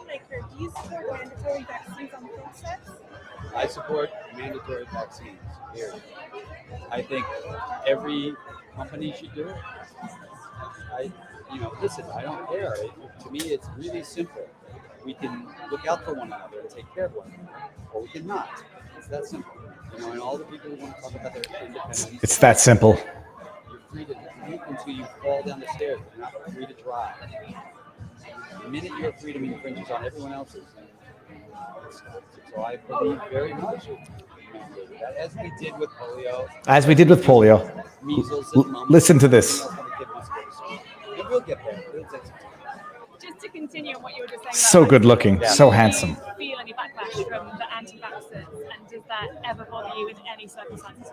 lawmaker, do you support mandatory vaccines on food stamps? I support mandatory vaccines, period. I think every company should do it. Listen, I don't care. To me, it's really simple. We can look out for one another and take care of one another, or we can not. It's that simple. And all the people who want to talk about their independence. It's that simple. You're free to eat until you fall down the stairs. You're not free to drive. The minute your freedom infringes on everyone else's. So I believe very much that, as we did with polio. As we did with polio. Measles and mumps. Listen to this. And we'll get there. It'll take some time. Just to continue on what you were just saying. So good looking, so handsome. Do you feel any backlash from the anti-vaxxers, and does that ever bother you in any circumstances?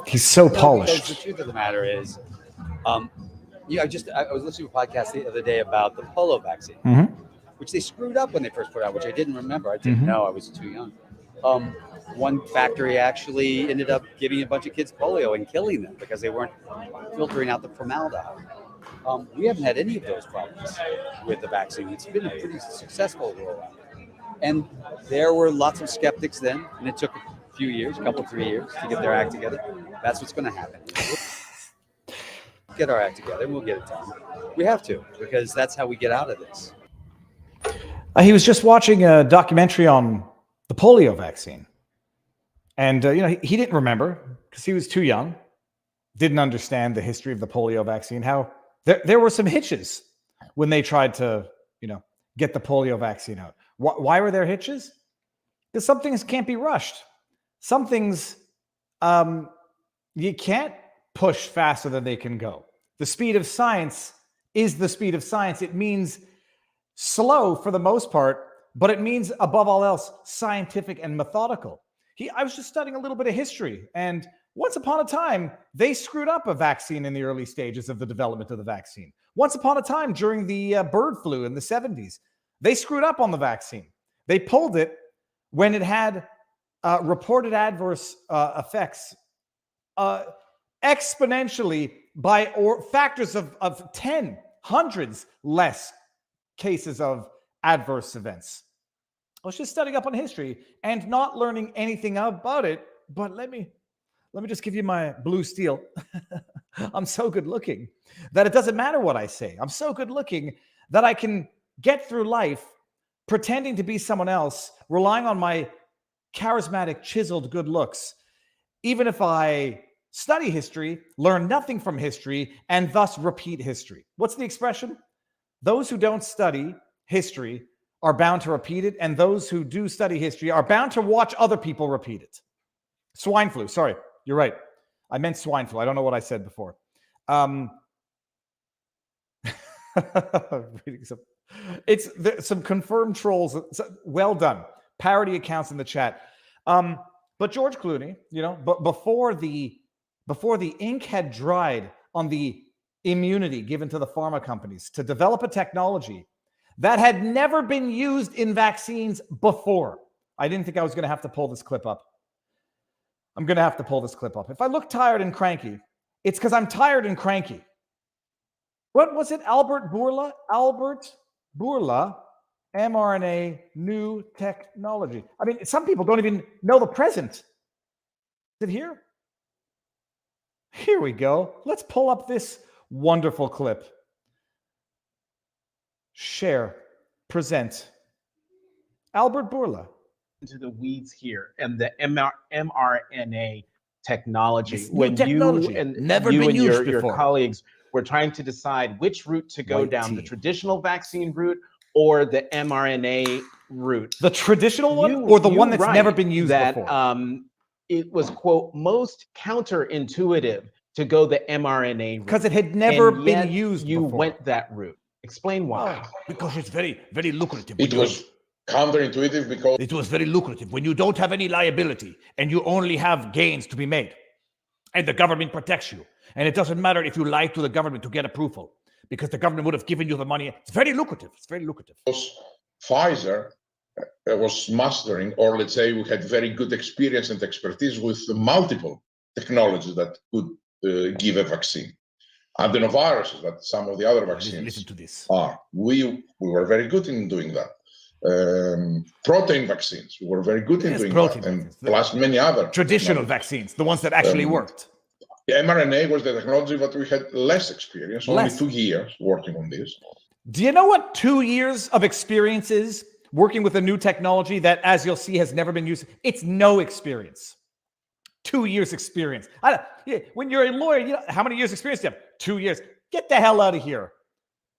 He's so Because polished. the truth of the matter is, I was listening to a podcast the other day about the polio vaccine, which they screwed up when they first put out, which I didn't remember. I didn't know. I was too young. One factory actually ended up giving a bunch of kids polio and killing them because they weren't filtering out the formaldehyde. We haven't had any of those problems with the vaccine. It's been a pretty successful rollout. And there were lots of skeptics then, and it took a few years, 3 years to get their act together. That's what's going to happen. We'll get our act together and we'll get it done. We have to, because that's how we get out of this. He was just watching a documentary on the polio vaccine. And, he didn't remember because he was too young, didn't understand the history of the polio vaccine, how there were some hitches when they tried to, get the polio vaccine out. Why were there hitches? Because some things can't be rushed. Some things you can't push faster than they can go. The speed of science is the speed of science. It means slow for the most part, but it means, above all else, scientific and methodical. I was just studying a little bit of history, and once upon a time, they screwed up a vaccine in the early stages of the development of the vaccine. Once upon a time, during the bird flu in the 70s, they screwed up on the vaccine. They pulled it when it had reported adverse effects exponentially by factors of 10, hundreds less cases of adverse events. I was just studying up on history and not learning anything about it, but let me just give you my blue steel. I'm so good looking that it doesn't matter what I say. I'm so good looking that I can get through life pretending to be someone else, relying on my charismatic, chiseled good looks, even if I study history, learn nothing from history, and thus repeat history. What's the expression? Those who don't study history are bound to repeat it, and those who do study history are bound to watch other people repeat it. Swine flu. Sorry, you're right. I meant swine flu. I don't know what I said before. Reading some confirmed trolls. Well done. Parody accounts in the chat. But George Clooney, before the ink had dried on the immunity given to the pharma companies to develop a technology that had never been used in vaccines before. I didn't think I was going to have to pull this clip up. I'm going to have to pull this clip up. If I look tired and cranky, it's because I'm tired and cranky. What was it? Albert Bourla, mRNA new technology. I mean, some people don't even know the present. Is it here? Here we go. Let's pull up this wonderful clip. Share, present. Albert Bourla. Into the weeds here and the mRNA technology. When you and your colleagues were trying to decide which route to go down, the traditional vaccine route or the mRNA route. The traditional one or the one that's never been used before? It was, quote, most counterintuitive to go the mRNA route. Because it had never been used before. You before. went that route. Explain why. Because it's very, very lucrative. It was counterintuitive because it was very lucrative when you don't have any liability and you only have gains to be made. And the government protects you. And it doesn't matter if you lie to the government to get approval because the government would have given you the money. It's very lucrative. It's very lucrative. Pfizer was mastering, or let's say we had very good experience and expertise with multiple technologies that could give a vaccine. Adenoviruses, that some of the other vaccines listen to this. are. We were very good in doing that. protein vaccines. We were very good in doing that, and plus many other traditional vaccines, the ones that actually worked. The mRNA was the technology that we had less experience, only 2 years working on this. Do you know what 2 years of experience is working with a new technology that, as you'll see, has never been used? It's no experience. 2 years experience. When you're a lawyer, you know, how many years experience do you have? 2 years. Get the hell out of here.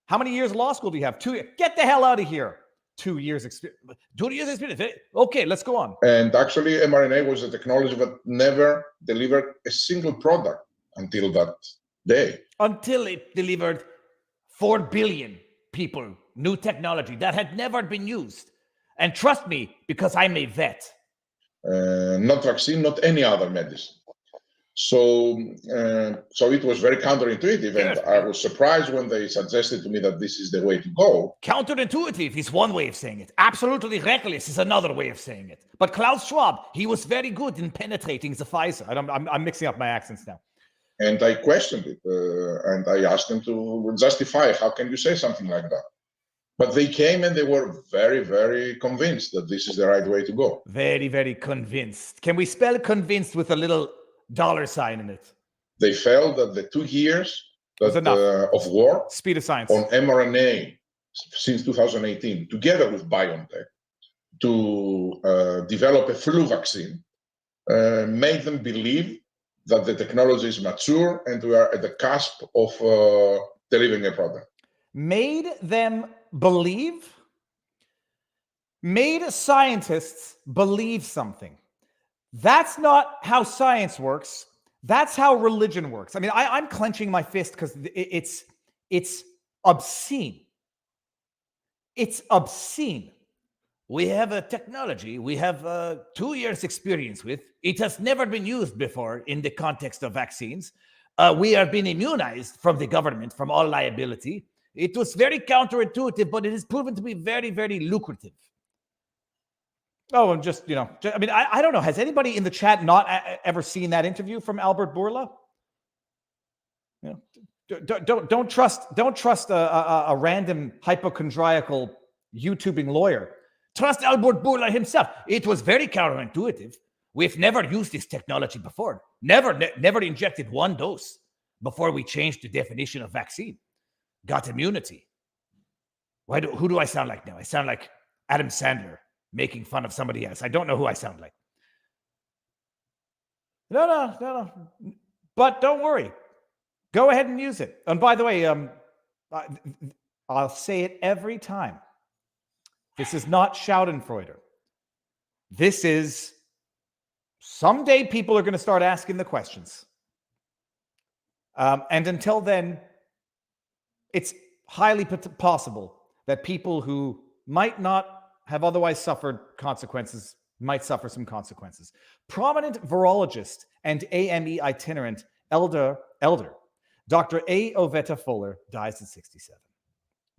How many years law school do you have? 2 years. Get the hell out of here. 2 years experience. 2 years experience. Okay, let's go on. And actually, mRNA was a technology that never delivered a single product until that day. Until it delivered 4 billion people new technology that had never been used. And trust me, because I'm a vet. Not vaccine, not any other medicine. So it was very counterintuitive, and I was surprised when they suggested to me that this is the way to go. Counterintuitive is one way of saying it. Absolutely reckless is another way of saying it. But Klaus Schwab, he was very good in penetrating the Pfizer. I'm mixing up my accents now. And I questioned it, and I asked them to justify, how can you say something like that? But they came and they were very, very convinced that this is the right way to go. Very, very convinced. Can we spell convinced with a little $sign in it? They felt that the 2 years of war, speed of science, on mRNA since 2018, together with BioNTech, to develop a flu vaccine, made them believe that the technology is mature and we are at the cusp of delivering a product. Made them believe? Made scientists believe something. That's not how science works. That's how religion works. I mean, I'm clenching my fist because it's obscene. It's obscene. We have a technology we have 2 years experience with. It has never been used before in the context of vaccines. We are being immunized from the government, from all liability. It was very counterintuitive, but it has proven to be very, very lucrative. Oh, and just, I mean, I don't know. Has anybody in the chat not ever seen that interview from Albert Bourla? Don't trust a random hypochondriacal YouTubing lawyer. Trust Albert Bourla himself. It was very counterintuitive. We've never used this technology before. Never injected one dose before we changed the definition of vaccine. Got immunity. Who do I sound like now? I sound like Adam Sandler making fun of somebody else. I don't know who I sound like. No. But don't worry. Go ahead and use it. And by the way, I'll say it every time. This is not Schadenfreude. This is, someday people are going to start asking the questions. And until then, it's highly possible that people who might not have otherwise suffered consequences might suffer some consequences. Prominent virologist and AME itinerant elder Dr. A. Oveta Fuller dies at 67.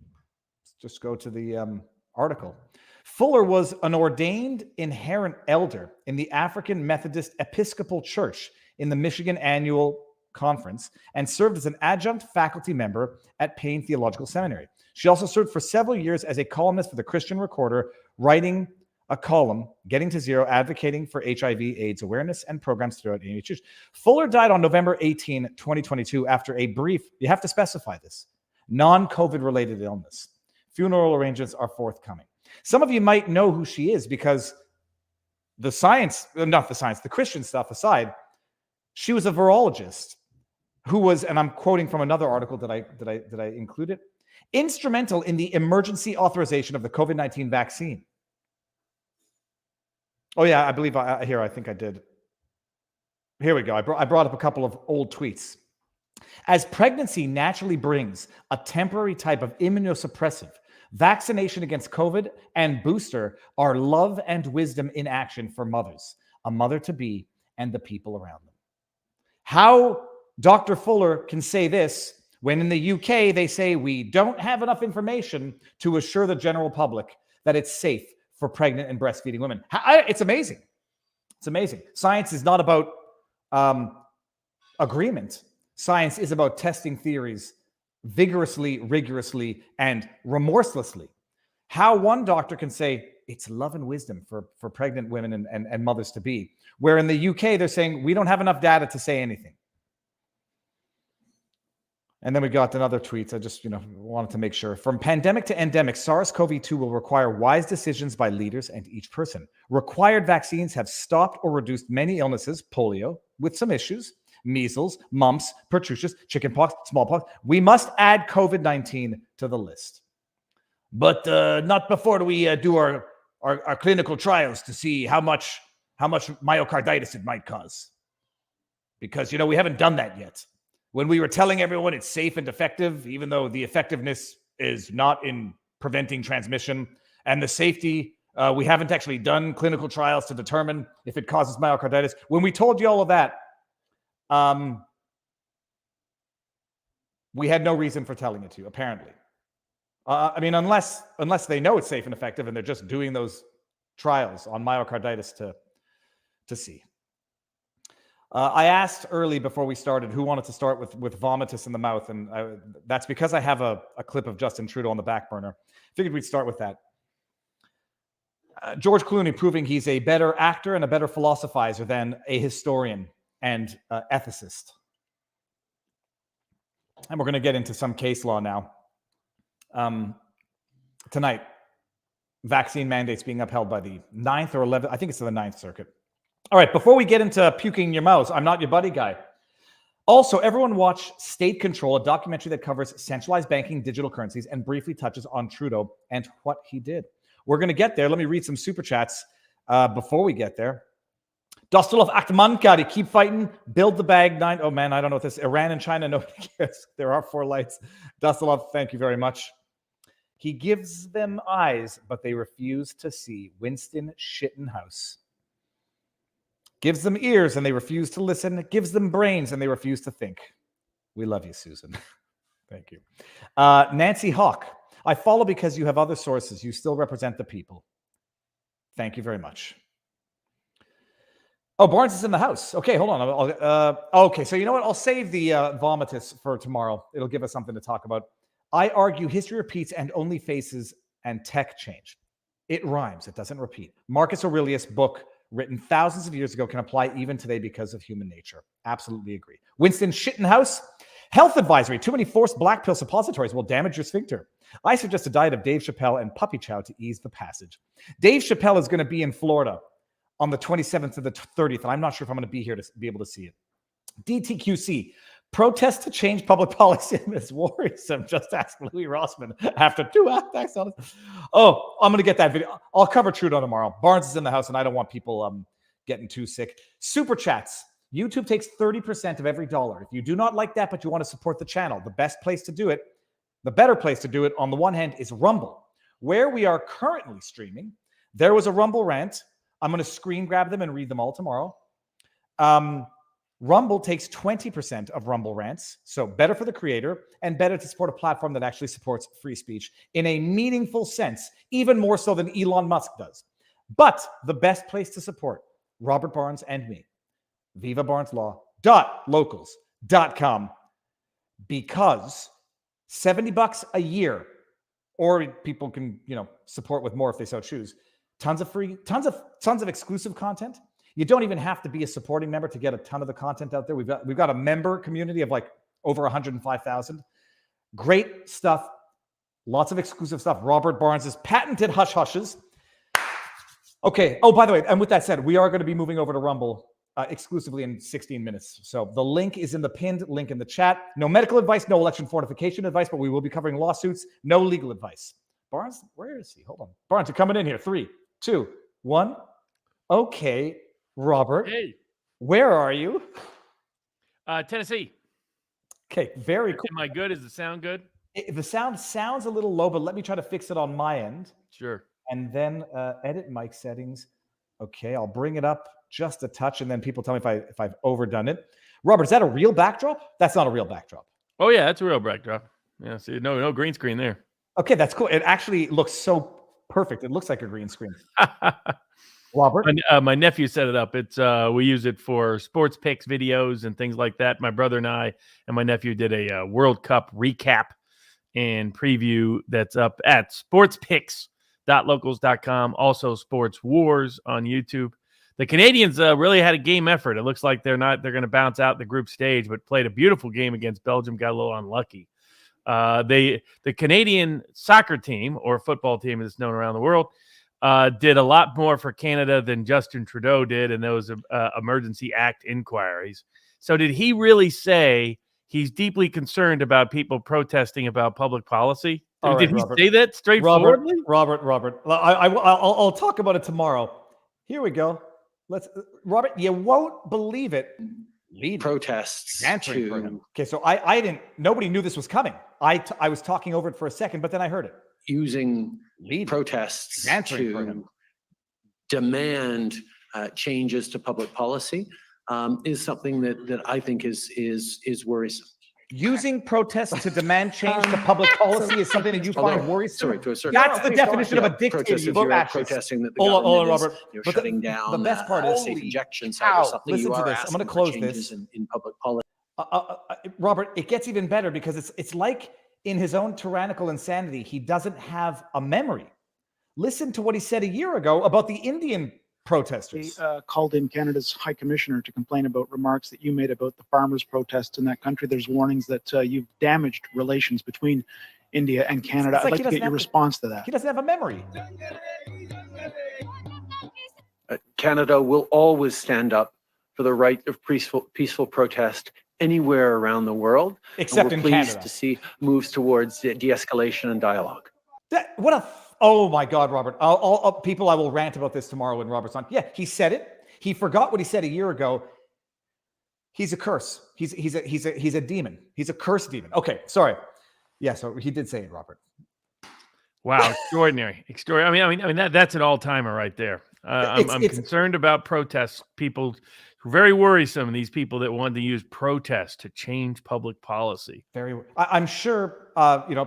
Let's just go to the article. Fuller was an ordained inherent elder in the African Methodist Episcopal Church in the Michigan Annual Conference and served as an adjunct faculty member at Payne Theological Seminary. She also served for several years as a columnist for the Christian Recorder, writing a column, Getting to Zero, advocating for HIV/AIDS awareness and programs throughout AME Church. Fuller died on November 18, 2022, after a brief, you have to specify this, non-COVID related illness. Funeral arrangements are forthcoming. Some of you might know who she is because the Christian stuff aside, she was a virologist who was, and I'm quoting from another article that I included, instrumental in the emergency authorization of the COVID-19 vaccine. Oh yeah, I believe I think I did. Here we go. I brought up a couple of old tweets. As pregnancy naturally brings a temporary type of immunosuppressive, vaccination against COVID and booster are love and wisdom in action for mothers, a mother-to-be, and the people around them. How Dr. Fuller can say this when in the UK they say we don't have enough information to assure the general public that it's safe for pregnant and breastfeeding women. It's amazing. It's amazing. Science is not about agreement. Science is about testing theories vigorously, rigorously, and remorselessly. How one doctor can say it's love and wisdom for pregnant women and mothers to be, where in the UK they're saying we don't have enough data to say anything. And then we got another tweet. I just, wanted to make sure. From pandemic to endemic, SARS-CoV-2 will require wise decisions by leaders and each person. Required vaccines have stopped or reduced many illnesses, polio, with some issues, measles, mumps, pertussis, chickenpox, smallpox. We must add COVID-19 to the list. But not before we do our clinical trials to see how much myocarditis it might cause. Because, we haven't done that yet. When we were telling everyone it's safe and effective, even though the effectiveness is not in preventing transmission, and the safety, we haven't actually done clinical trials to determine if it causes myocarditis. When we told you all of that, we had no reason for telling it to you, apparently. Unless they know it's safe and effective and they're just doing those trials on myocarditis to see. I asked early before we started who wanted to start with vomitus in the mouth, and that's because I have a clip of Justin Trudeau on the back burner. Figured we'd start with that. George Clooney proving he's a better actor and a better philosophizer than a historian and ethicist. And we're going to get into some case law now. Tonight, vaccine mandates being upheld by the 9th or 11th, I think it's the 9th Circuit. All right, before we get into puking in your mouths, I'm not your buddy guy. Also, everyone watch State Control, a documentary that covers centralized banking, digital currencies, and briefly touches on Trudeau and what he did. We're going to get there. Let me read some super chats before we get there. Dostalov Akhmankari, keep fighting, build the bag. 9. Oh man, I don't know what this is. Iran and China, nobody cares. There are 4 lights. Dostalov, thank you very much. He gives them eyes, but they refuse to see. Winston Shittenhouse. Gives them ears and they refuse to listen. Gives them brains and they refuse to think. We love you, Susan. Thank you. Nancy Hawk. I follow because you have other sources. You still represent the people. Thank you very much. Oh, Barnes is in the house. Okay, hold on. Okay, so you know what? I'll save the vomitus for tomorrow. It'll give us something to talk about. I argue history repeats and only faces and tech change. It rhymes. It doesn't repeat. Marcus Aurelius' book, written thousands of years ago, can apply even today because of human nature. Absolutely agree. Winston Shittenhouse, health advisory. Too many forced black pill suppositories will damage your sphincter. I suggest a diet of Dave Chappelle and puppy chow to ease the passage. Dave Chappelle is going to be in Florida on the 27th to the 30th, and I'm not sure if I'm going to be here to be able to see it. DTQC, protest to change public policy in this worrisome. Just ask Louis Rossman after 2 attacks on it. Oh, I'm going to get that video. I'll cover Trudeau tomorrow. Barnes is in the house, and I don't want people getting too sick. Super chats. YouTube takes 30% of every dollar. If you do not like that, but you want to support the channel, the best place to do it, the better place to do it on the one hand is Rumble, where we are currently streaming. There was a Rumble rant. I'm going to screen grab them and read them all tomorrow. Rumble takes 20% of Rumble rants, so better for the creator and better to support a platform that actually supports free speech in a meaningful sense, even more so than Elon Musk does. But the best place to support Robert Barnes and me, vivabarneslaw.locals.com, because $70 a year, or people can, support with more if they so choose. Tons of exclusive content. You don't even have to be a supporting member to get a ton of the content out there. We've got a member community of like over 105,000. Great stuff. Lots of exclusive stuff. Robert Barnes's patented hush hushes. Okay. Oh, by the way, and with that said, we are going to be moving over to Rumble exclusively in 16 minutes. So the link is in the pinned link in the chat. No medical advice, no election fortification advice, but we will be covering lawsuits. No legal advice. Barnes, where is he? Hold on. Barnes, you're coming in here. 3, 2, 1. Okay. Robert, hey, where are you? Tennessee. Okay, very cool. Am I good? Is the sound good? The sound sounds a little low, but let me try to fix it on my end. Sure. And then edit mic settings. Okay, I'll bring it up just a touch, and then people tell me if I've overdone it. Robert, is that a real backdrop? That's not a real backdrop. Oh yeah, that's a real backdrop. Yeah, see, no green screen there. Okay, that's cool. It actually looks so perfect. It looks like a green screen. Robert, my nephew set it up. It's we use it for sports picks videos and things like that. My brother and I and my nephew did a World Cup recap and preview that's up at Sports Picks sports.locals.com, also Sports Wars on YouTube. The Canadians really had a game effort. It looks like they're going to bounce out the group stage, but played a beautiful game against Belgium, got a little unlucky. The Canadian soccer team, or football team as it's known around the world, did a lot more for Canada than Justin Trudeau did in those Emergency Act inquiries. So did he really say he's deeply concerned about people protesting about public policy? Did he say that straightforwardly? Robert. I'll talk about it tomorrow. Here we go. Robert, you won't believe it. Lead protests answering for him. Okay, so I didn't. Nobody knew this was coming. I was talking over it for a second, but then I heard it. Using lead protests answering for him. Demand changes to public policy is something that I think is worrisome. Using protests to demand change to public policy is something that you find worrisome. That's the definition of a dictator. You vote protesting that the government is shutting down the best part is safe injection site or something. Listen to this. I'm going to close this. In public policy. Robert, it gets even better because it's like in his own tyrannical insanity, he doesn't have a memory. Listen to what he said a year ago about the Indian protesters. He called in Canada's High Commissioner to complain about remarks that you made about the farmers' protests in that country. There's warnings that you've damaged relations between India and Canada. I'd like to get your response to that. He doesn't have a memory. Canada will always stand up for the right of peaceful protest anywhere around the world. Except in Canada. We're pleased to see moves towards de-escalation and dialogue. Oh my God, Robert! I will rant about this tomorrow when Robert's on. Yeah, he said it. He forgot what he said a year ago. He's a curse. He's a demon. He's a curse demon. Okay, sorry. Yeah, so he did say it, Robert. Wow, extraordinary. I mean that's an all-timer right there. I'm concerned about protests. People very worrisome. These people that want to use protests to change public policy. I'm sure.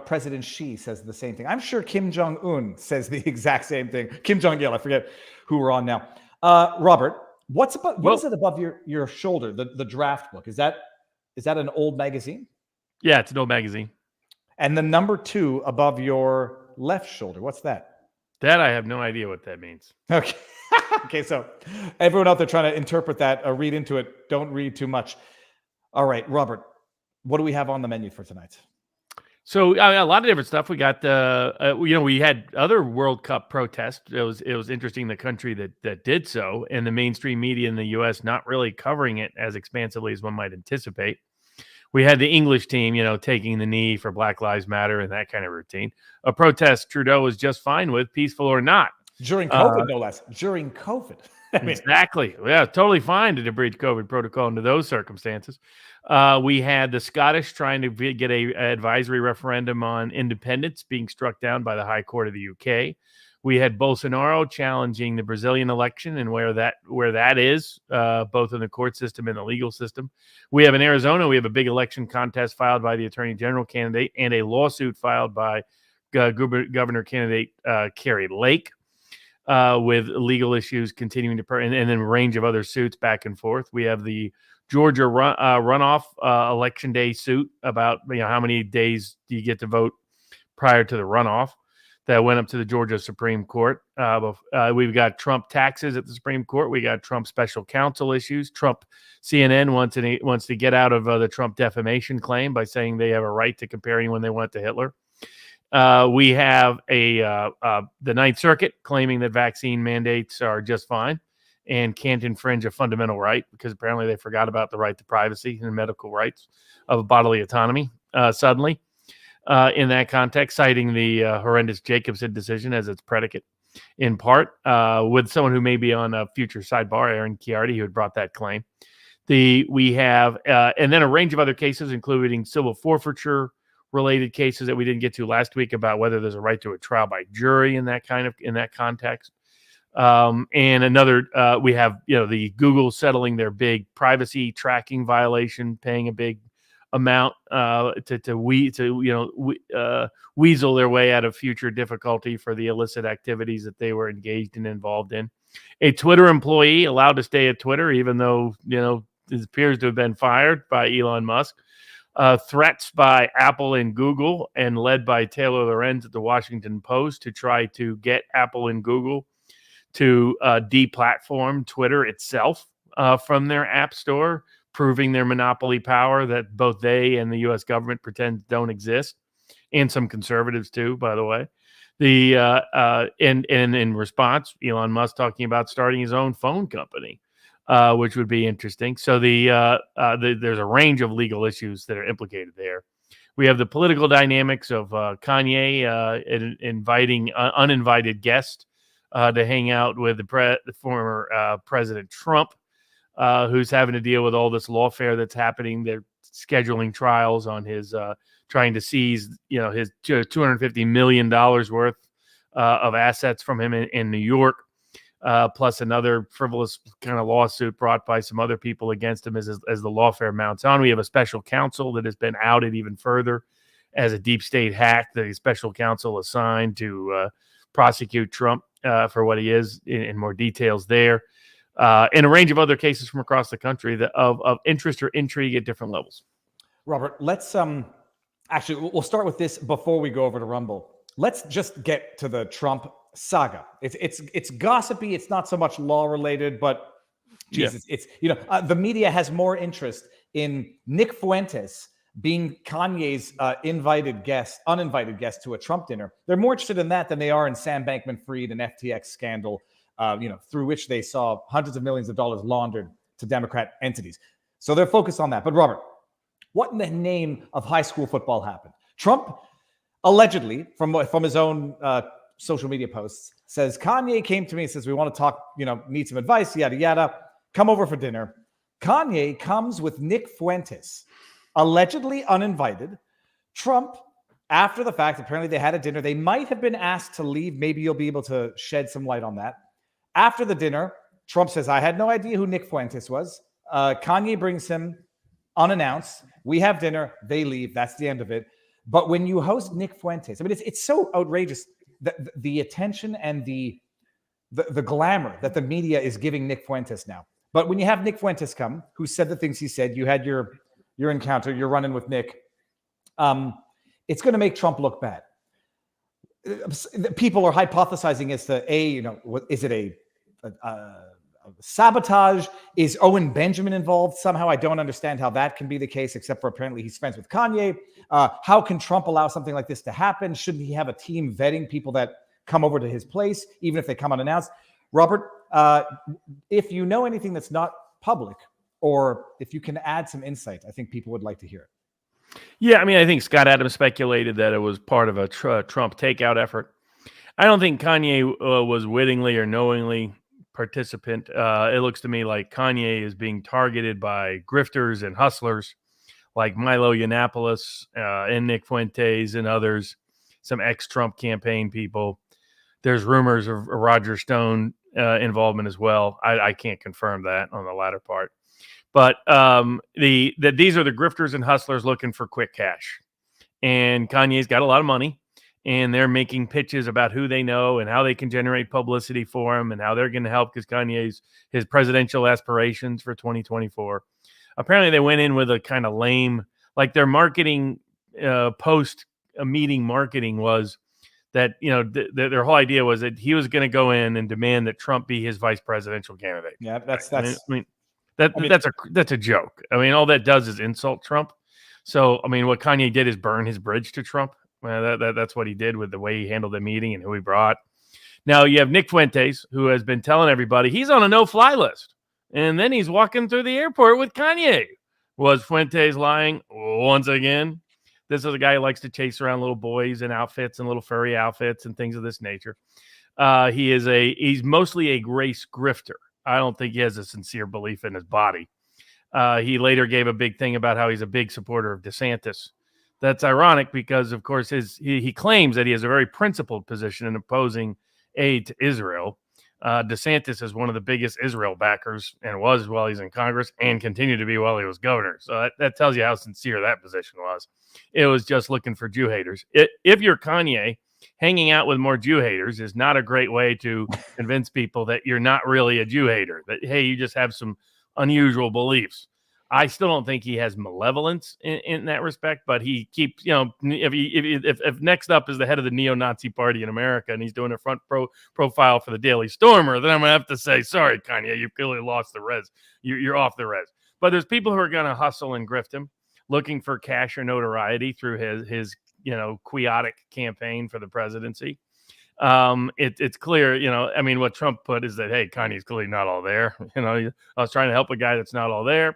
President Xi says the same thing. I'm sure Kim Jong-un says the exact same thing. Kim Jong-il. I forget who we're on now. Robert, what is it above your shoulder? The draft book. Is that an old magazine? Yeah, it's an old magazine. And the number 2 above your left shoulder. What's that? That I have no idea what that means. Okay. Okay, so everyone out there trying to interpret that or read into it, don't read too much. All right, Robert, what do we have on the menu for tonight? So a lot of different stuff. We got we had other World Cup protests. It was interesting the country that did so, and the mainstream media in the U.S. not really covering it as expansively as one might anticipate. We had the English team, taking the knee for Black Lives Matter and that kind of routine. A protest Trudeau was just fine with, peaceful or not. During COVID, no less. During COVID. Exactly. Yeah, totally fine to breach COVID protocol under those circumstances. We had the Scottish trying to get a advisory referendum on independence being struck down by the High Court of the UK. We had Bolsanaro challenging the Brazilian election and where that is, both in the court system and the legal system. We have in Arizona, we have a big election contest filed by the Attorney General candidate and a lawsuit filed by Governor candidate Carrie Lake. With legal issues continuing to and then a range of other suits back and forth. We have the Georgia runoff election day suit about how many days do you get to vote prior to the runoff that went up to the Georgia Supreme Court. We've got Trump taxes at the Supreme Court. We got Trump special counsel issues. CNN wants to get out of the Trump defamation claim by saying they have a right to compare anyone they want to Hitler. We have the Ninth Circuit claiming that vaccine mandates are just fine and can't infringe a fundamental right because apparently they forgot about the right to privacy and medical rights of bodily autonomy suddenly in that context, citing the horrendous Jacobson decision as its predicate in part with someone who may be on a future sidebar, Aaron Chiardi, who had brought that claim. We have and then a range of other cases, including civil forfeiture related cases that we didn't get to last week about whether there's a right to a trial by jury in that context. And another, we have, the Google settling their big privacy tracking violation, paying a big amount to weasel their way out of future difficulty for the illicit activities that they were engaged and involved in. A Twitter employee allowed to stay at Twitter, even though, it appears to have been fired by Elon Musk. threats by Apple and Google, and led by Taylor Lorenz at the Washington Post to try to get Apple and Google to deplatform Twitter itself from their app store, proving their monopoly power that both they and the U.S. government pretend don't exist, and some conservatives too, by the way. And in response, Elon Musk talking about starting his own phone company, which would be interesting. So there's a range of legal issues that are implicated there. We have the political dynamics of Kanye inviting uninvited guests to hang out with the former President Trump, who's having to deal with all this lawfare that's happening. They're scheduling trials on his trying to seize, his $250 million worth of assets from him in New York, plus another frivolous kind of lawsuit brought by some other people against him as the lawfare mounts on. We have a special counsel that has been outed even further as a deep state hack that a special counsel assigned to prosecute Trump for what he is in more details there. And a range of other cases from across the country of interest or intrigue at different levels. Robert, let's actually, we'll start with this before we go over to Rumble. Let's just get to the Trump saga. It's gossipy. It's not so much law related, but Jesus, it's the media has more interest in Nick Fuentes being Kanye's uninvited guest to a Trump dinner. They're more interested in that than they are in Sam Bankman-Fried and FTX scandal, through which they saw hundreds of millions of dollars laundered to Democrat entities. So they're focused on that. But Robert, what in the name of high school football happened? Trump allegedly, from his own social media posts, says Kanye came to me and says, we want to talk, need some advice, yada, yada. Come over for dinner. Kanye comes with Nick Fuentes, allegedly uninvited. Trump, after the fact, apparently they had a dinner. They might have been asked to leave. Maybe you'll be able to shed some light on that. After the dinner, Trump says, I had no idea who Nick Fuentes was. Kanye brings him unannounced. We have dinner. They leave. That's the end of it. But when you host Nick Fuentes, I mean, it's so outrageous, the attention and the glamour that the media is giving Nick Fuentes now. But when you have Nick Fuentes come, who said the things he said, you had your encounter, you're running with Nick, it's going to make Trump look bad. People are hypothesizing as to is it a sabotage? Is Owen Benjamin involved somehow? I don't understand how that can be the case, except for apparently he's friends with Kanye. How can Trump allow something like this to happen? Shouldn't he have a team vetting people that come over to his place, even if they come unannounced? Robert, if you know anything that's not public, or if you can add some insight, I think people would like to hear it. Yeah, I mean, I think Scott Adams speculated that it was part of a Trump takeout effort. I don't think Kanye was wittingly or knowingly participant. It looks to me like Kanye is being targeted by grifters and hustlers like Milo Yiannopoulos and Nick Fuentes and others, some ex-Trump campaign people. There's rumors of Roger Stone involvement as well. I can't confirm that on the latter part. But these are the grifters and hustlers looking for quick cash. And Kanye's got a lot of money, and they're making pitches about who they know and how they can generate publicity for him and how they're going to help because Kanye's his presidential aspirations for 2024. Apparently, they went in with a kind of lame, like their marketing post-meeting marketing was that, their whole idea was that he was going to go in and demand that Trump be his vice presidential candidate. Yeah, that's a joke. I mean, all that does is insult Trump. So, I mean, what Kanye did is burn his bridge to Trump. That's what he did with the way he handled the meeting and who he brought. Now, you have Nick Fuentes, who has been telling everybody he's on a no-fly list. And then he's walking through the airport with Kanye. Was Fuentes lying once again? This is a guy who likes to chase around little boys in outfits and little furry outfits and things of this nature. He's mostly a race grifter. I don't think he has a sincere belief in his body. He later gave a big thing about how he's a big supporter of DeSantis. That's ironic because, of course, he claims that he has a very principled position in opposing aid to Israel. DeSantis is one of the biggest Israel backers and was while he's in Congress and continued to be while he was governor. So that tells you how sincere that position was. It was just looking for Jew haters. If you're Kanye, hanging out with more Jew haters is not a great way to convince people that you're not really a Jew hater, that, hey, you just have some unusual beliefs. I still don't think he has malevolence in that respect, but he keeps, you know, if next up is the head of the neo-Nazi party in America and he's doing a front profile for the Daily Stormer, then I'm gonna have to say, sorry, Kanye, you've clearly lost the res. You're off the res. But there's people who are gonna hustle and grift him, looking for cash or notoriety through his you know, quixotic campaign for the presidency. It's clear, you know, I mean, what Trump put is that, hey, Kanye's clearly not all there. You know, I was trying to help a guy that's not all there,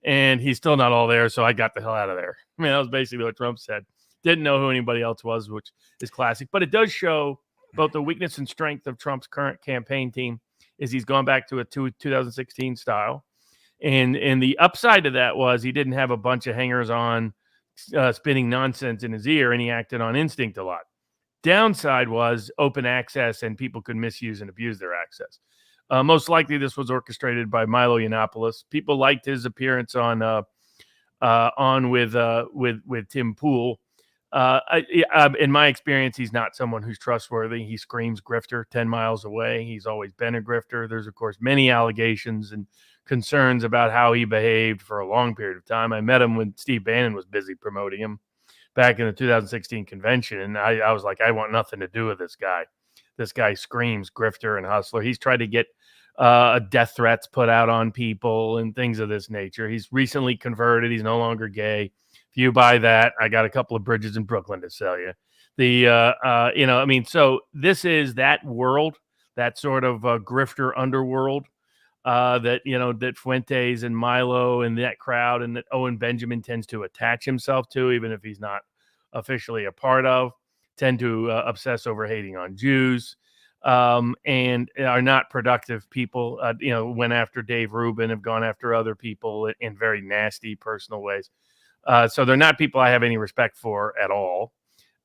and he's still not all there, so I got the hell out of there. I mean, that was basically what Trump said. Didn't know who anybody else was, which is classic. But it does show both the weakness and strength of Trump's current campaign team is he's gone back to a 2016 style. And the upside of that was he didn't have a bunch of hangers on spinning nonsense in his ear, and he acted on instinct a lot. Downside was open access, and people could misuse and abuse their access. Most likely, this was orchestrated by Milo Yiannopoulos. People liked his appearance on with Tim Pool. In my experience, he's not someone who's trustworthy. He screams grifter 10 miles away. He's always been a grifter. There's, of course, many allegations and concerns about how he behaved for a long period of time. I met him when Steve Bannon was busy promoting him back in the 2016 convention, and I was like, I want nothing to do with this guy. This guy screams grifter and hustler. He's tried to get death threats put out on people and things of this nature. He's recently converted. He's no longer gay. If you buy that, I got a couple of bridges in Brooklyn to sell you. You know, I mean, so this is that world, that sort of grifter underworld that, you know, that Fuentes and Milo and that crowd and that Owen Benjamin tends to attach himself to, even if he's not officially a part of, tend to obsess over hating on Jews, and are not productive people. You know, went after Dave Rubin, have gone after other people in very nasty personal ways. So they're not people I have any respect for at all.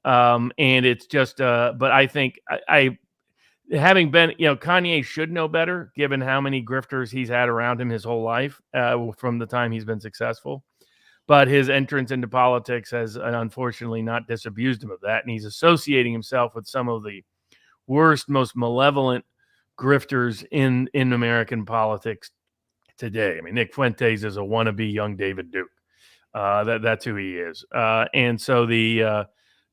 And it's just, but I think I having been, you know, Kanye should know better given how many grifters he's had around him his whole life from the time he's been successful. But his entrance into politics has unfortunately not disabused him of that. And he's associating himself with some of the worst, most malevolent grifters in American politics today. I mean, Nick Fuentes is a wannabe young David Duke. That's who he is. And so the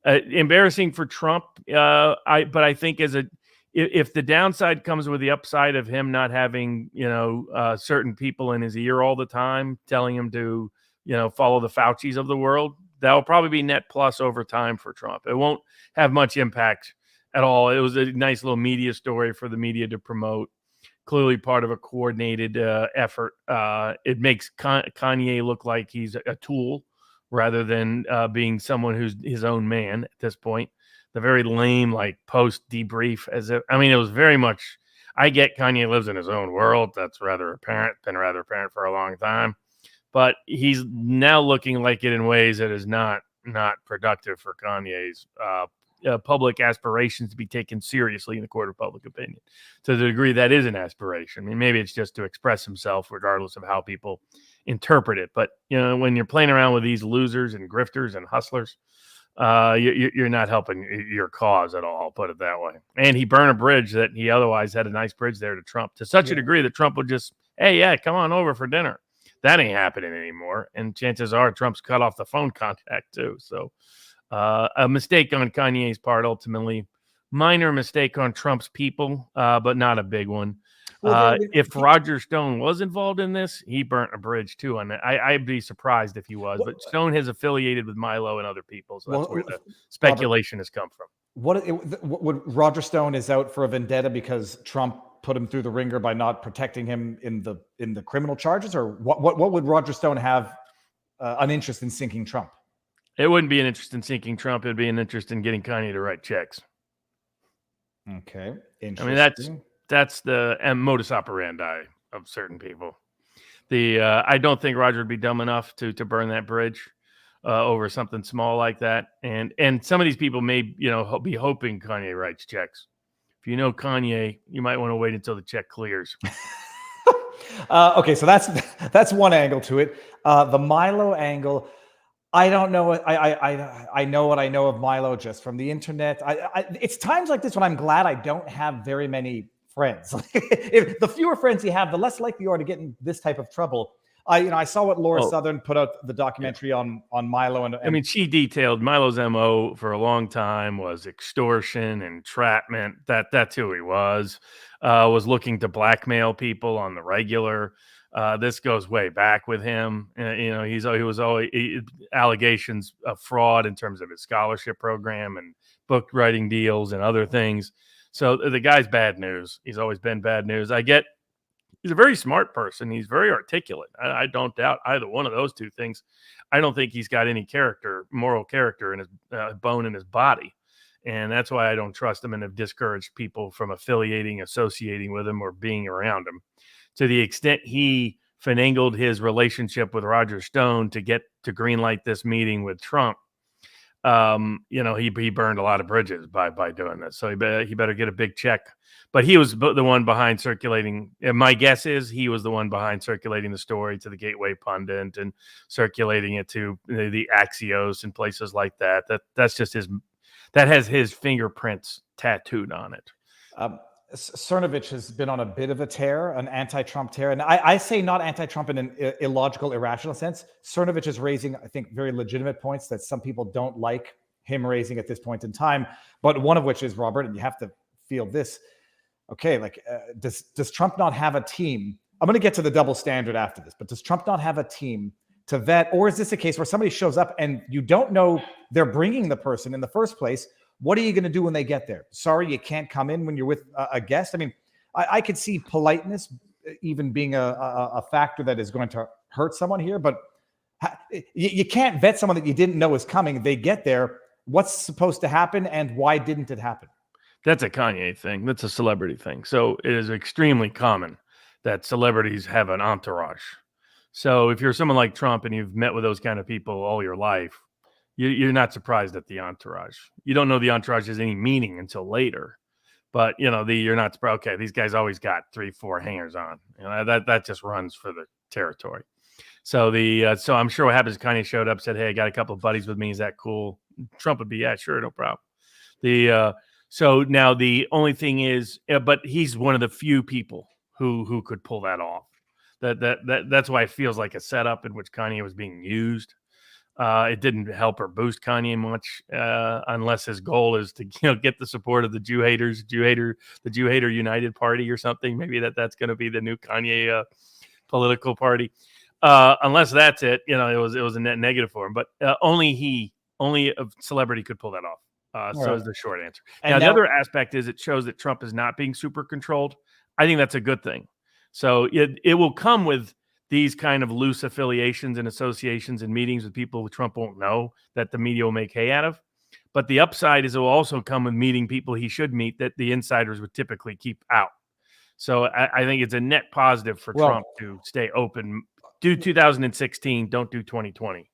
embarrassing for Trump, but I think if the downside comes with the upside of him not having, you know, certain people in his ear all the time telling him to, you know, follow the Faucis of the world, that will probably be net plus over time for Trump. It won't have much impact at all. It was a nice little media story for the media to promote. Clearly part of a coordinated effort. It makes Kanye look like he's a tool rather than being someone who's his own man at this point. The very lame, like, post debrief, as if, I mean, it was very much, I get Kanye lives in his own world. That's rather apparent, been rather apparent for a long time. But he's now looking like it in ways that is not productive for Kanye's public aspirations to be taken seriously in the court of public opinion. To the degree that is an aspiration. I mean, maybe it's just to express himself regardless of how people interpret it. But, you know, when you're playing around with these losers and grifters and hustlers, you're not helping your cause at all, put it that way. And he burned a bridge that he otherwise had a nice bridge there to Trump, to such a degree that Trump would just, hey, yeah, come on over for dinner. That ain't happening anymore. And chances are Trump's cut off the phone contact too. So a mistake on Kanye's part, ultimately. Minor mistake on Trump's people, but not a big one. If Roger Stone was involved in this, he burnt a bridge too. And I'd be surprised if he was. But Stone has affiliated with Milo and other people, so that's where the speculation has come from. Would Roger Stone is out for a vendetta because Trump put him through the ringer by not protecting him in the criminal charges, or what would Roger Stone have an interest in sinking Trump? It wouldn't be an interest in sinking Trump. It'd be an interest in getting Kanye to write checks. Okay, interesting. I mean, that's the modus operandi of certain people. I don't think Roger would be dumb enough to burn that bridge over something small like that. And some of these people may, you know, be hoping Kanye writes checks. If you know Kanye, you might want to wait until the check clears. Okay, so that's one angle to it. The Milo angle, I don't know. I know what I know of Milo just from the internet. It's times like this when I'm glad I don't have very many friends. If the fewer friends you have, the less likely you are to get in this type of trouble. I saw what Laura Southern put out, the documentary on Milo, and I mean, she detailed Milo's MO for a long time was extortion, entrapment. That's who he was looking to blackmail people on the regular. This goes way back with him. He was always allegations of fraud in terms of his scholarship program and book writing deals and other things. So the guy's bad news. He's always been bad news. He's a very smart person. He's very articulate. I don't doubt either one of those two things. I don't think he's got any moral character in his bone in his body. And that's why I don't trust him and have discouraged people from associating with him or being around him. To the extent he finagled his relationship with Roger Stone to get to greenlight this meeting with Trump, he burned a lot of bridges by doing this. So he better get a big check. But he was the one behind circulating. My guess is he was the one behind circulating the story to the Gateway Pundit and circulating it to the Axios and places like that. That's just that has his fingerprints tattooed on it. Cernovich has been on a bit of a tear, an anti-Trump tear. And I say not anti-Trump in an illogical, irrational sense. Cernovich is raising, I think, very legitimate points that some people don't like him raising at this point in time. But one of which is, Robert, and you have to feel this. Okay, does Trump not have a team? I'm going to get to the double standard after this, but does Trump not have a team to vet? Or is this a case where somebody shows up and you don't know they're bringing the person in the first place? What are you going to do when they get there? Sorry, you can't come in when you're with a guest. I mean, I could see politeness even being a factor that is going to hurt someone here, but you can't vet someone that you didn't know is coming. They get there. What's supposed to happen, and why didn't it happen? That's a Kanye thing. That's a celebrity thing. So it is extremely common that celebrities have an entourage. So if you're someone like Trump and you've met with those kind of people all your life, you're not surprised at the entourage. You don't know the entourage has any meaning until later, but you're not surprised. Okay, these guys always got 3-4 hangers on. That just runs for the territory. So so I'm sure what happens is Kanye showed up, said, "Hey, I got a couple of buddies with me. Is that cool?" Trump would be, "Yeah, sure, no problem." So now the only thing is, but he's one of the few people who could pull that off. That's why it feels like a setup in which Kanye was being used. It didn't help or boost Kanye much, unless his goal is to get the support of the Jew haters, the Jew Hater United Party or something. Maybe that's going to be the new Kanye political party. Unless that's it, it was a net negative for him. But only a celebrity could pull that off. So is the short answer. Now, the other aspect is it shows that Trump is not being super controlled. I think that's a good thing. So it will come with these kind of loose affiliations and associations and meetings with people who Trump won't know that the media will make hay out of. But the upside is it will also come with meeting people he should meet that the insiders would typically keep out. So I think it's a net positive for Trump to stay open. Do 2016, don't do 2020.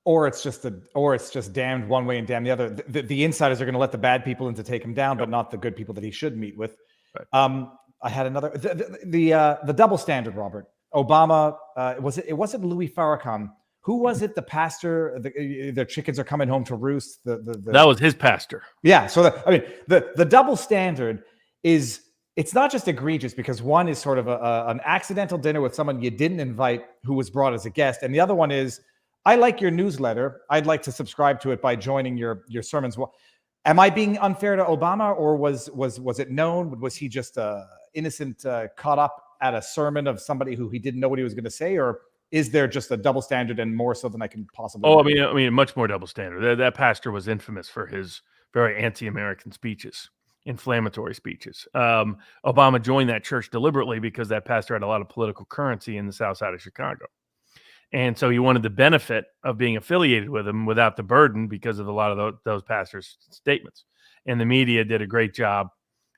Or it's just damned one way and damned the other. The insiders are going to let the bad people in to take him down, but not the good people that he should meet with. Right. I had another the double standard, Robert. Obama, it wasn't Louis Farrakhan. Who was it? The pastor, the chickens are coming home to roost. That was his pastor. Yeah. So the double standard is, it's not just egregious because one is sort of an accidental dinner with someone you didn't invite who was brought as a guest. And the other one is, I like your newsletter. I'd like to subscribe to it by joining your sermons. Well, am I being unfair to Obama, or was it known? Was he just innocent, caught up at a sermon of somebody who he didn't know what he was going to say, or is there just a double standard and more so than I can possibly? Oh, I mean, much more double standard. That pastor was infamous for his very anti-American speeches, inflammatory speeches. Obama joined that church deliberately because that pastor had a lot of political currency in the South Side of Chicago. And so he wanted the benefit of being affiliated with him without the burden because of a lot of those pastors' statements. And the media did a great job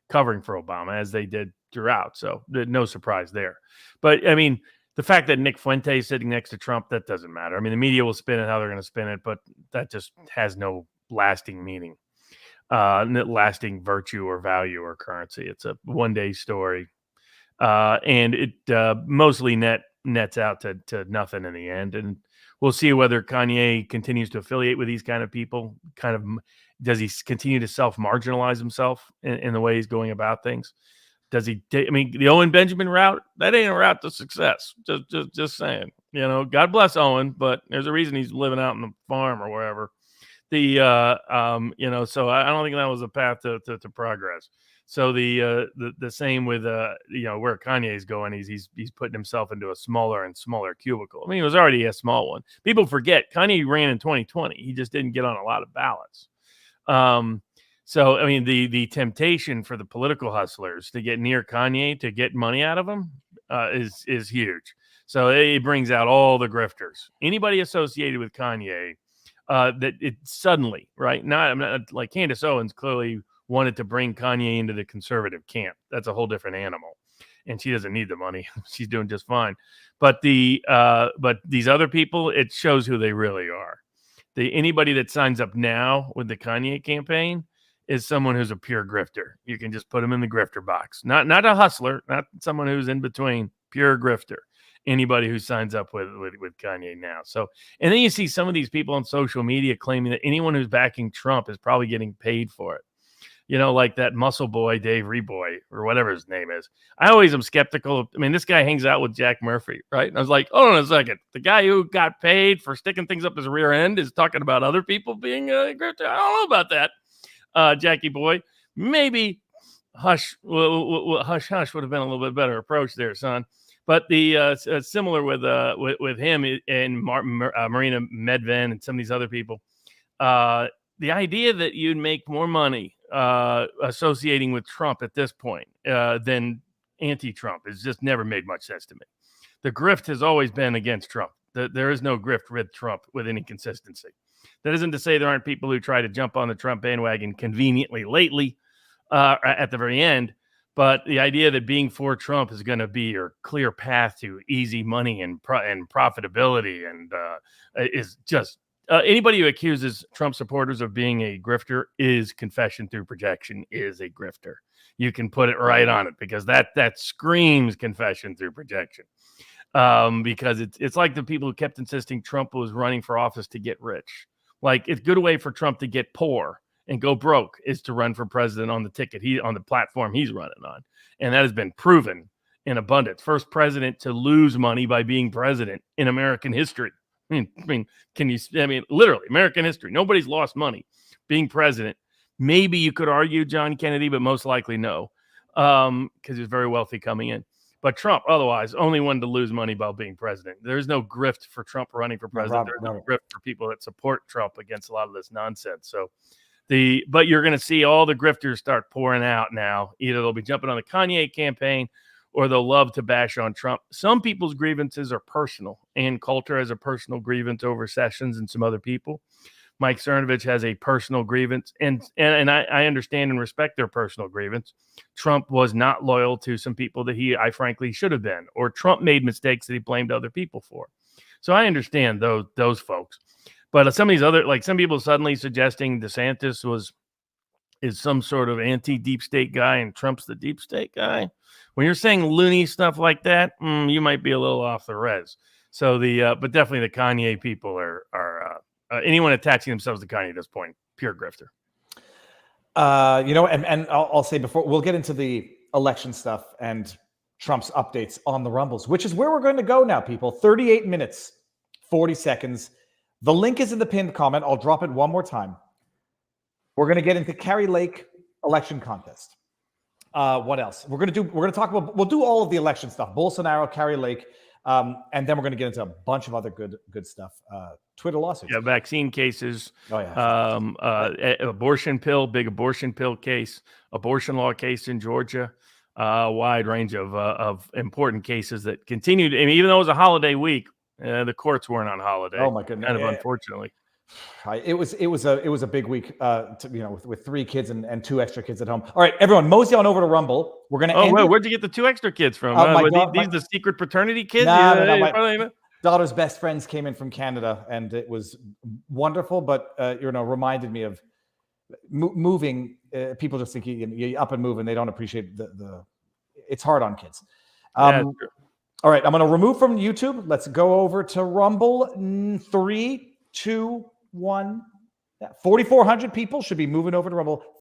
covering for Obama, as they did throughout. So no surprise there. But, I mean, the fact that Nick Fuente is sitting next to Trump, that doesn't matter. I mean, the media will spin it how they're going to spin it, but that just has no lasting meaning, lasting virtue or value or currency. It's a one-day story. And it mostly nets out to nothing in the end. And we'll see whether Kanye continues to affiliate with these kind of people. Does he continue to self-marginalize himself in the way he's going about things? Does he? I mean, the Owen Benjamin route, that ain't a route to success. Just saying. You know, God bless Owen, but there's a reason he's living out in the farm or wherever. You know, so I don't think that was a path to progress. So the same with you know, where Kanye's going, he's putting himself into a smaller and smaller cubicle. I mean, it was already a small one. People forget Kanye ran in 2020. He just didn't get on a lot of ballots. So I mean, the temptation for the political hustlers to get near Kanye to get money out of him is huge. So it brings out all the grifters. Anybody associated with Kanye, that it suddenly, right? Not like Candace Owens clearly wanted to bring Kanye into the conservative camp. That's a whole different animal, and she doesn't need the money. She's doing just fine. But these other people, it shows who they really are. Anybody that signs up now with the Kanye campaign is someone who's a pure grifter. You can just put them in the grifter box. Not a hustler, not someone who's in between. Pure grifter. Anybody who signs up with Kanye now. So, and then you see some of these people on social media claiming that anyone who's backing Trump is probably getting paid for it. You know, like that muscle boy, Dave Reboy, or whatever his name is. I always am skeptical. I mean, this guy hangs out with Jack Murphy, right? And I was like, hold on a second. The guy who got paid for sticking things up his rear end is talking about other people being a grifter. I don't know about that, Jackie boy. Maybe hush would have been a little bit better approach there, son. But the similar with him and Marina Medved and some of these other people, the idea that you'd make more money associating with Trump at this point than anti-Trump has just never made much sense to me. The grift has always been against Trump. There is no grift with Trump with any consistency. That isn't to say there aren't people who try to jump on the Trump bandwagon conveniently lately at the very end. But the idea that being for Trump is going to be your clear path to easy money and profitability and is just anybody who accuses Trump supporters of being a grifter is confession through projection is a grifter. You can put it right on it because that screams confession through projection. Because it's like the people who kept insisting Trump was running for office to get rich. Like it's a good way for Trump to get poor and go broke is to run for president on the ticket on the platform he's running on. And that has been proven in abundance. First president to lose money by being president in American history. I mean, literally American history. Nobody's lost money being president. Maybe you could argue John Kennedy, but most likely no, because he was very wealthy coming in. But Trump, otherwise, only wanted to lose money while being president. There's no grift for Trump running for president. There's no grift for people that support Trump against a lot of this nonsense. So but you're going to see all the grifters start pouring out now. Either they'll be jumping on the Kanye campaign or they'll love to bash on Trump. Some people's grievances are personal. Ann Coulter has a personal grievance over Sessions and some other people. Mike Cernovich has a personal grievance, and I understand and respect their personal grievance. Trump was not loyal to some people that I frankly should have been, or Trump made mistakes that he blamed other people for. So I understand those folks. But some of these other, like some people suddenly suggesting DeSantis is some sort of anti-deep state guy and Trump's the deep state guy. When you're saying loony stuff like that, you might be a little off the res. So but definitely the Kanye people are anyone attaching themselves to Kanye at this point, pure grifter. You know, and I'll say before we'll get into the election stuff and Trump's updates on the Rumbles, which is where we're going to go now, people. 38 minutes, 40 seconds. The link is in the pinned comment. I'll drop it one more time. We're going to get into Kari Lake election contest. What else? We're going to talk about, we'll do all of the election stuff. Bolsanaro, Kari Lake, and then we're going to get into a bunch of other good stuff. Twitter lawsuits. Yeah, vaccine cases. Oh, yeah. Abortion pill, big abortion pill case, abortion law case in Georgia. Wide range of important cases that continued. I mean, even though it was a holiday week, the courts weren't on holiday. Oh my goodness! Kind of unfortunately, it was a big week. With 3 kids and 2 extra kids at home. All right, everyone, mosey on over to Rumble. We're gonna. Where'd you get the 2 extra kids from? These the secret paternity kids? No, my daughter's best friends came in from Canada, and it was wonderful. But reminded me of moving. People just think you up and move, and they don't appreciate the. It's hard on kids. All right, I'm going to remove from YouTube. Let's go over to Rumble. 3, 2, 1. 4,400 people should be moving over to Rumble.